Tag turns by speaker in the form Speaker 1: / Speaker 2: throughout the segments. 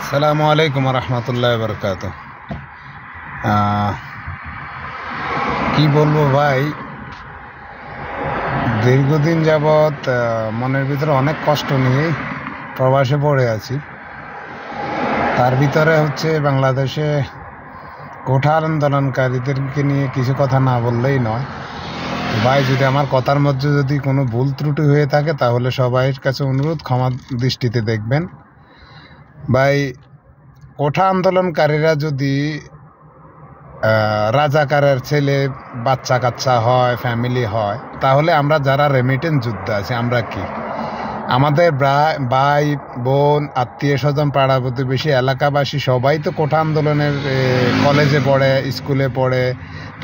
Speaker 1: আসসালামু আলাইকুম রহমতুল্লাহ বরকাত। কি বলবো ভাই, দীর্ঘদিন যাবৎ মনের ভিতরে অনেক কষ্ট নিয়ে প্রবাসে পড়ে আছি। তার ভিতরে হচ্ছে বাংলাদেশে কোঠা আন্দোলনকারীদেরকে নিয়ে কিছু কথা না বললেই নয়। ভাই, যদি আমার কথার মধ্যে যদি কোনো ভুল ত্রুটি হয়ে থাকে তাহলে সবাইয়ের কাছে অনুরোধ, ক্ষমা দৃষ্টিতে দেখবেন। ভাই, কোঠা আন্দোলনকারীরা যদি রাজাকারের ছেলে বাচ্চা কাচ্চা হয়, ফ্যামিলি হয়, তাহলে আমরা যারা রেমিটেন্স যুদ্ধে আছি আমরা কি? আমাদের ভাই বোন, আত্মীয় স্বজন, পাড়া প্রতিবেশী, এলাকাবাসী সবাই তো কোঠা আন্দোলনের কলেজে পড়ে, স্কুলে পড়ে,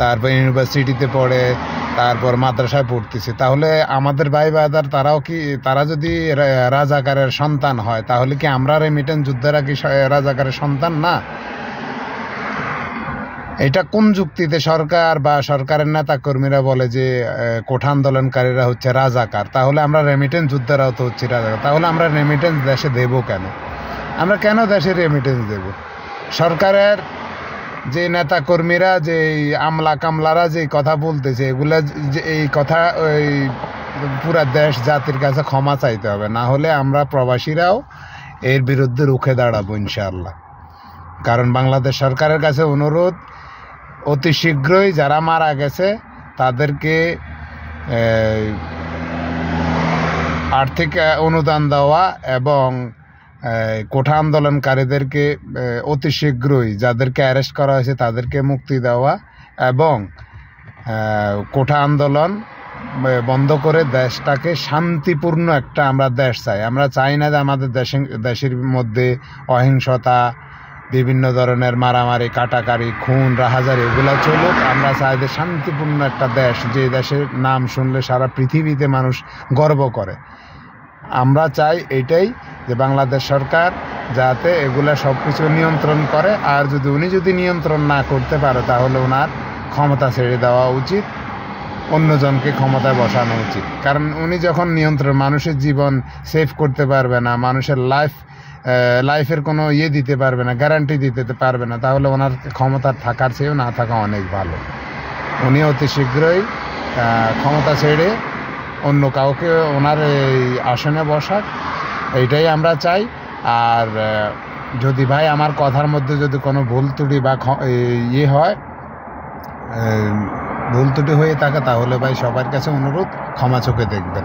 Speaker 1: তারপর ইউনিভার্সিটিতে পড়ে, তারপর মাদ্রাসায় পড়তেছে। তাহলে আমাদের ভাই বাদার তারা যদি রাজাকারের সন্তান হয়, তাহলে কি আমরা রেমিটেন্স যোদ্ধারা কি রাজাকারের সন্তান না? এটা কোন যুক্তিতে সরকার বা সরকারের নেতা কর্মীরা বলে যে কোঠা আন্দোলনকারীরা হচ্ছে রাজাকার? তাহলে আমরা রেমিটেন্স যোদ্ধারাও তো হচ্ছে রাজাকার। তাহলে আমরা রেমিটেন্স দেশে দেব কেন? আমরা কেন দেশে রেমিটেন্স দেব? সরকারের যে নেতা কর্মীরা, যে আমলা কামলারা যে কথা বলতেছে, এগুলা যে এই কথা ওই পুরা দেশ জাতির কাছে ক্ষমা চাইতে হবে, না হলে আমরা প্রবাসীরাও এর বিরুদ্ধে রুখে দাঁড়াবো ইনশাআল্লাহ। কারণ বাংলাদেশ সরকারের কাছে অনুরোধ, অতি শীঘ্রই যারা মারা গেছে তাদেরকে আর্থিক অনুদান দেওয়া এবং কোঠা আন্দোলনকারীদেরকে অতি শীঘ্রই যাদেরকে অ্যারেস্ট করা হয়েছে তাদেরকে মুক্তি দেওয়া এবং কোঠা আন্দোলন বন্ধ করে দেশটাকে শান্তিপূর্ণ একটা আমরা দেশ চাই। আমরা চাই না যে আমাদের দেশের মধ্যে অহিংসতা, বিভিন্ন ধরনের মারামারি, কাটাকারি, খুন, রাহাজারি এগুলো চলুক। আমরা চাই যে শান্তিপূর্ণ একটা দেশ, যে দেশের নাম শুনলে সারা পৃথিবীতে মানুষ গর্ব করে। আমরা চাই এটাই, যে বাংলাদেশ সরকার যাতে এগুলা সব কিছু নিয়ন্ত্রণ করে। আর উনি যদি নিয়ন্ত্রণ না করতে পারে তাহলে ওনার ক্ষমতা ছেড়ে দেওয়া উচিত, অন্যজনকে ক্ষমতায় বসানো উচিত। কারণ উনি যখন মানুষের জীবন সেভ করতে পারবে না, মানুষের লাইফের কোনো দিতে পারবে না, গ্যারান্টি দিতে পারবে না, তাহলে ওনার ক্ষমতা থাকার চেয়েও না থাকা অনেক ভালো। উনি অতি শীঘ্রই ক্ষমতা ছেড়ে অন্য কাউকে ওনার এই আসনে বসাক, এইটাই আমরা চাই। আর যদি ভাই আমার কথার মধ্যে যদি কোনো ভুল ত্রুটি বা ভুল ত্রুটি হয়ে থাকে তাহলে ভাই সবার কাছে অনুরোধ, ক্ষমা চোখে দেখবেন।